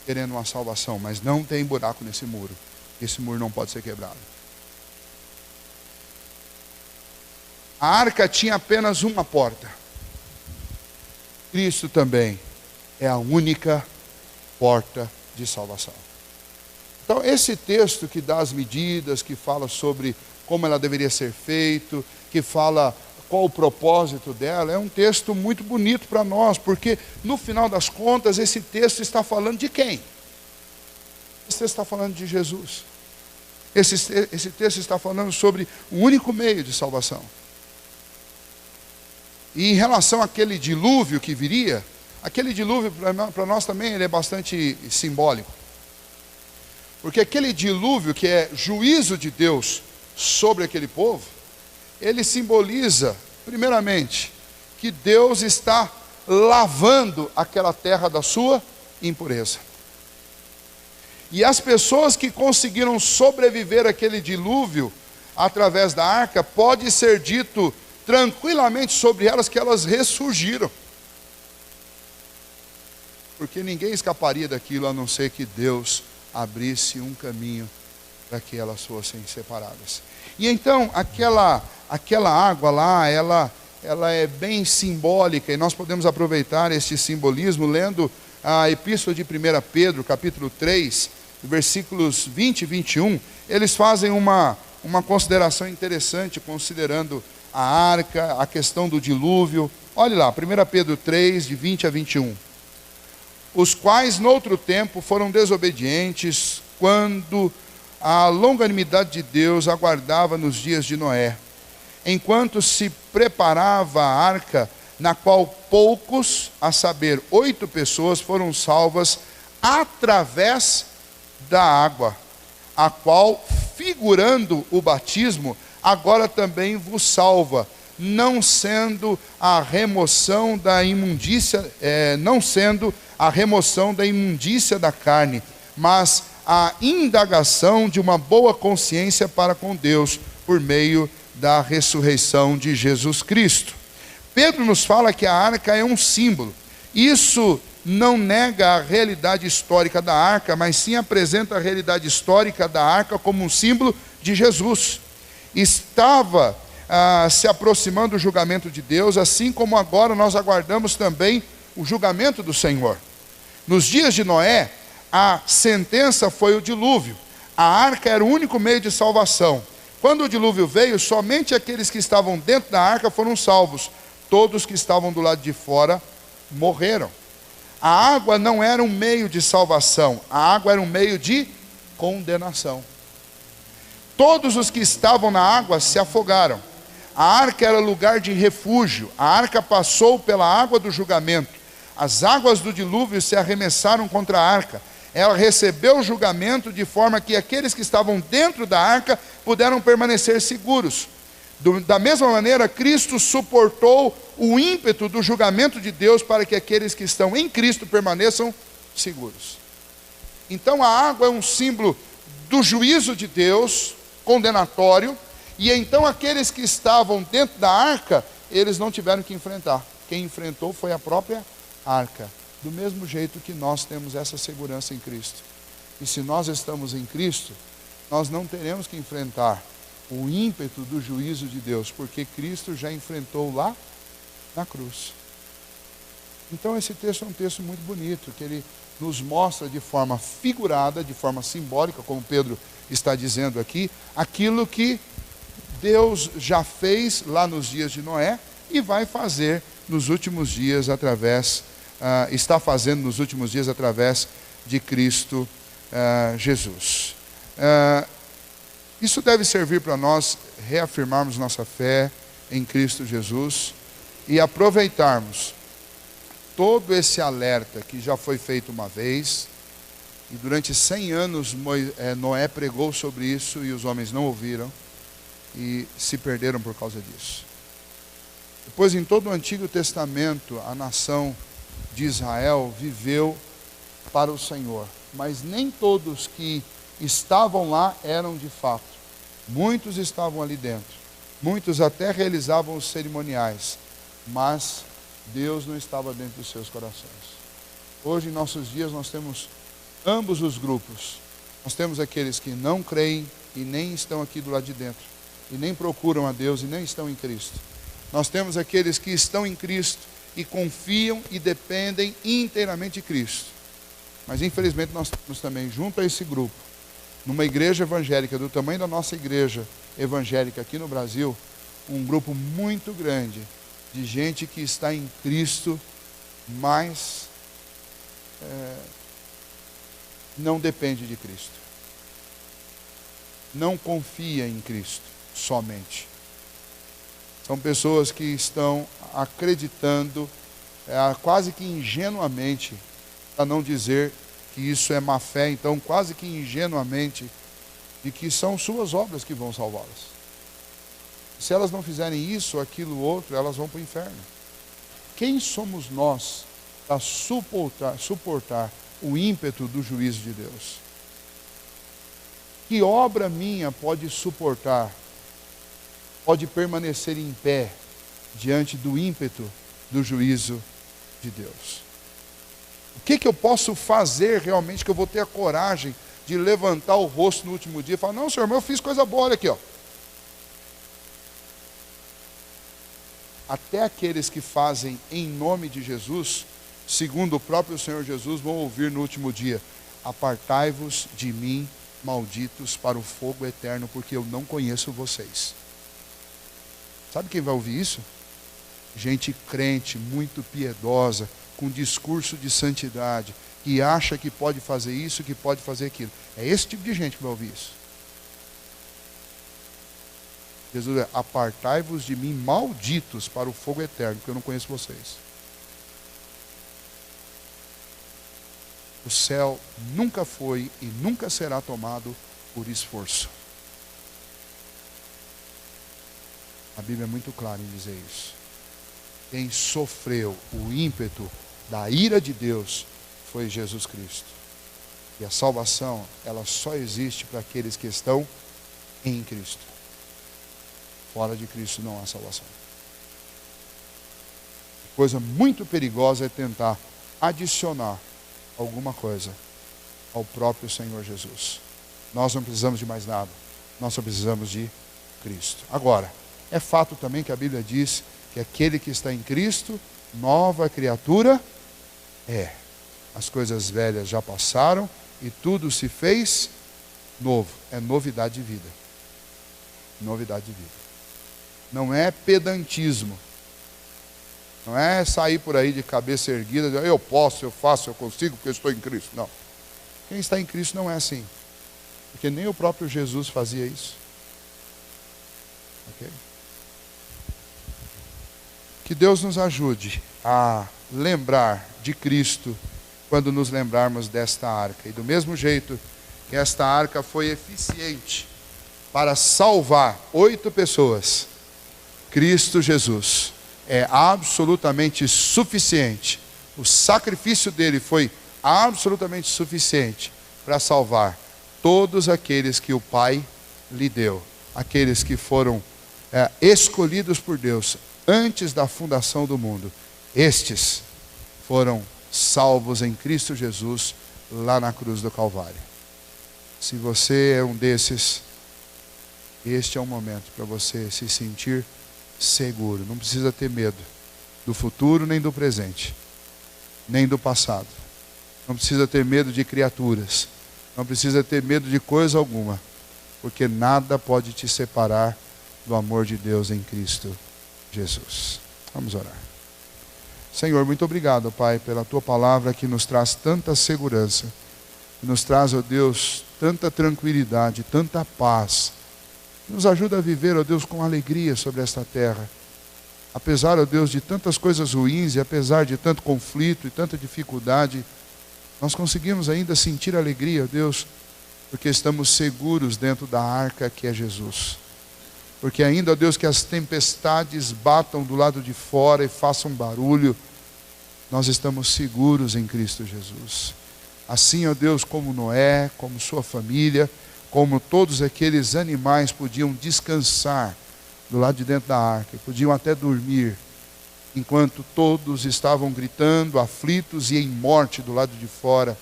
querendo uma salvação, mas não tem buraco nesse muro. Esse muro não pode ser quebrado. A arca tinha apenas uma porta. Cristo também é a única porta de salvação. Então, esse texto que dá as medidas, que fala sobre como ela deveria ser feita, que fala qual o propósito dela, é um texto muito bonito para nós, porque no final das contas, esse texto está falando de quem? Esse texto está falando de Jesus. Esse texto está falando sobre o único meio de salvação. E em relação àquele dilúvio que viria, aquele dilúvio para nós também ele é bastante simbólico. Porque aquele dilúvio que é juízo de Deus sobre aquele povo, ele simboliza, primeiramente, que Deus está lavando aquela terra da sua impureza. E as pessoas que conseguiram sobreviver àquele dilúvio através da arca, pode ser dito tranquilamente sobre elas que elas ressurgiram. Porque ninguém escaparia daquilo a não ser que Deus abrisse um caminho para que elas fossem separadas. E então aquela água lá, ela é bem simbólica, e nós podemos aproveitar esse simbolismo lendo a epístola de 1 Pedro, capítulo 3, versículos 20 e 21. Eles fazem uma consideração interessante, considerando a arca, a questão do dilúvio. Olhe lá, 1 Pedro 3, de 20 a 21. Os quais, noutro tempo, foram desobedientes, quando a longanimidade de Deus aguardava nos dias de Noé, enquanto se preparava a arca, na qual poucos, a saber, 8 pessoas, foram salvas através da água, a qual, figurando o batismo, agora também vos salva, não sendo a remoção da imundícia, da carne, mas a indagação de uma boa consciência para com Deus, por meio da ressurreição de Jesus Cristo. Pedro nos fala que a arca é um símbolo. Isso não nega a realidade histórica da arca, mas sim apresenta a realidade histórica da arca como um símbolo de Jesus. Estava se aproximando o julgamento de Deus, assim como agora nós aguardamos também o julgamento do Senhor. Nos dias de Noé, a sentença foi o dilúvio. A arca era o único meio de salvação. Quando o dilúvio veio, somente aqueles que estavam dentro da arca foram salvos. Todos que estavam do lado de fora morreram. A água não era um meio de salvação, a água era um meio de condenação. Todos os que estavam na água se afogaram. A arca era lugar de refúgio. A arca passou pela água do julgamento. As águas do dilúvio se arremessaram contra a arca. Ela recebeu o julgamento de forma que aqueles que estavam dentro da arca puderam permanecer seguros. Da mesma maneira, Cristo suportou o ímpeto do julgamento de Deus para que aqueles que estão em Cristo permaneçam seguros. Então a água é um símbolo do juízo de Deus, condenatório, e então aqueles que estavam dentro da arca, eles não tiveram que enfrentar. Quem enfrentou foi a própria arca. Do mesmo jeito que nós temos essa segurança em Cristo. E se nós estamos em Cristo, nós não teremos que enfrentar o ímpeto do juízo de Deus, porque Cristo já enfrentou lá na cruz. Então esse texto é um texto muito bonito, que ele nos mostra de forma figurada, de forma simbólica, como Pedro está dizendo aqui, aquilo que Deus já fez lá nos dias de Noé e vai fazer nos últimos dias está fazendo nos últimos dias através de Cristo Jesus. Isso deve servir para nós reafirmarmos nossa fé em Cristo Jesus e aproveitarmos todo esse alerta que já foi feito uma vez, e durante 100 anos Noé pregou sobre isso e os homens não ouviram e se perderam por causa disso. Depois, em todo o Antigo Testamento, a nação de Israel viveu para o Senhor, mas nem todos que estavam lá eram de fato. Muitos estavam ali dentro, muitos até realizavam os cerimoniais, mas Deus não estava dentro dos seus corações. Hoje, em nossos dias, nós temos ambos os grupos. Nós temos aqueles que não creem e nem estão aqui do lado de dentro, e nem procuram a Deus e nem estão em Cristo. Nós temos aqueles que estão em Cristo e confiam e dependem inteiramente de Cristo. Mas infelizmente nós temos também, junto a esse grupo, numa igreja evangélica do tamanho da nossa igreja evangélica aqui no Brasil, um grupo muito grande de gente que está em Cristo, mas não depende de Cristo. Não confia em Cristo somente. São pessoas que estão acreditando, quase que ingenuamente, para não dizer que isso é má fé, então quase que ingenuamente, de que são suas obras que vão salvá-las. Se elas não fizerem isso, aquilo, outro, elas vão para o inferno. Quem somos nós para suportar o ímpeto do juízo de Deus? Que obra minha pode suportar, pode permanecer em pé diante do ímpeto do juízo de Deus? O que eu posso fazer realmente, que eu vou ter a coragem de levantar o rosto no último dia e falar, não, Senhor, mas eu fiz coisa boa, olha aqui, ó. Até aqueles que fazem em nome de Jesus, segundo o próprio Senhor Jesus, vão ouvir no último dia, apartai-vos de mim, malditos, para o fogo eterno, porque eu não conheço vocês. Sabe quem vai ouvir isso? Gente crente, muito piedosa, com discurso de santidade, que acha que pode fazer isso, que pode fazer aquilo. É esse tipo de gente que vai ouvir isso. Jesus é: apartai-vos de mim, malditos, para o fogo eterno, porque eu não conheço vocês. O céu nunca foi e nunca será tomado por esforço. A Bíblia é muito clara em dizer isso. Quem sofreu o ímpeto da ira de Deus foi Jesus Cristo. E a salvação, ela só existe para aqueles que estão em Cristo. Fora de Cristo não há salvação. Coisa muito perigosa é tentar adicionar alguma coisa ao próprio Senhor Jesus. Nós não precisamos de mais nada. Nós só precisamos de Cristo. Agora, é fato também que a Bíblia diz que aquele que está em Cristo, nova criatura é. As coisas velhas já passaram e tudo se fez novo. É novidade de vida. Novidade de vida. Não é pedantismo. Não é sair por aí de cabeça erguida, dizer, eu posso, eu faço, eu consigo, porque eu estou em Cristo. Não. Quem está em Cristo não é assim. Porque nem o próprio Jesus fazia isso. Ok? Que Deus nos ajude a lembrar de Cristo quando nos lembrarmos desta arca. E do mesmo jeito que esta arca foi eficiente para salvar 8 pessoas, Cristo Jesus é absolutamente suficiente. O sacrifício dele foi absolutamente suficiente para salvar todos aqueles que o Pai lhe deu. Aqueles que foram escolhidos por Deus antes da fundação do mundo. Estes foram salvos em Cristo Jesus lá na cruz do Calvário. Se você é um desses, este é um momento para você se sentir seguro. Não precisa ter medo do futuro, nem do presente, nem do passado. Não precisa ter medo de criaturas. Não precisa ter medo de coisa alguma, porque nada pode te separar do amor de Deus em Cristo Jesus. Vamos orar. Senhor, muito obrigado, Pai, pela Tua palavra que nos traz tanta segurança, que nos traz, ó Deus, tanta tranquilidade, tanta paz. Nos ajuda a viver, ó Deus, com alegria sobre esta terra. Apesar, ó Deus, de tantas coisas ruins e apesar de tanto conflito e tanta dificuldade, nós conseguimos ainda sentir alegria, ó Deus, porque estamos seguros dentro da arca que é Jesus. Porque ainda, ó Deus, que as tempestades batam do lado de fora e façam barulho, nós estamos seguros em Cristo Jesus. Assim, ó Deus, como Noé, como sua família, como todos aqueles animais podiam descansar do lado de dentro da arca, podiam até dormir, enquanto todos estavam gritando, aflitos e em morte do lado de fora,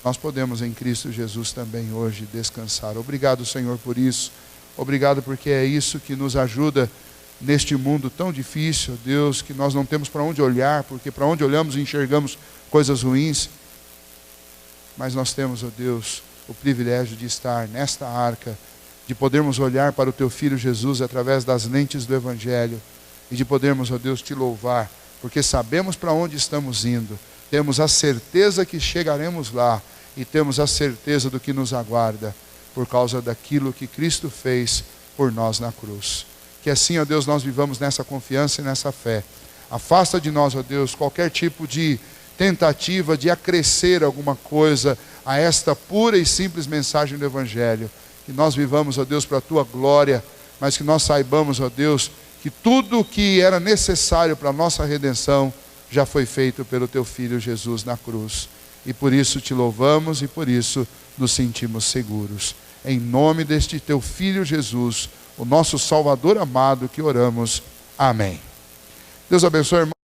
nós podemos em Cristo Jesus também hoje descansar. Obrigado, Senhor, por isso. Obrigado porque é isso que nos ajuda neste mundo tão difícil, Deus, que nós não temos para onde olhar, porque para onde olhamos enxergamos coisas ruins. Mas nós temos, ó Deus, o privilégio de estar nesta arca, de podermos olhar para o Teu Filho Jesus através das lentes do Evangelho e de podermos, ó Deus, Te louvar, porque sabemos para onde estamos indo, temos a certeza que chegaremos lá e temos a certeza do que nos aguarda por causa daquilo que Cristo fez por nós na cruz. Que assim, ó Deus, nós vivamos nessa confiança e nessa fé. Afasta de nós, ó Deus, qualquer tipo de tentativa de acrescer alguma coisa a esta pura e simples mensagem do Evangelho. Que nós vivamos, ó Deus, para a Tua glória, mas que nós saibamos, ó Deus, que tudo o que era necessário para a nossa redenção já foi feito pelo Teu Filho Jesus na cruz. E por isso Te louvamos e por isso nos sentimos seguros. Em nome deste Teu Filho Jesus, o nosso Salvador amado, que oramos. Amém. Deus abençoe, irmão.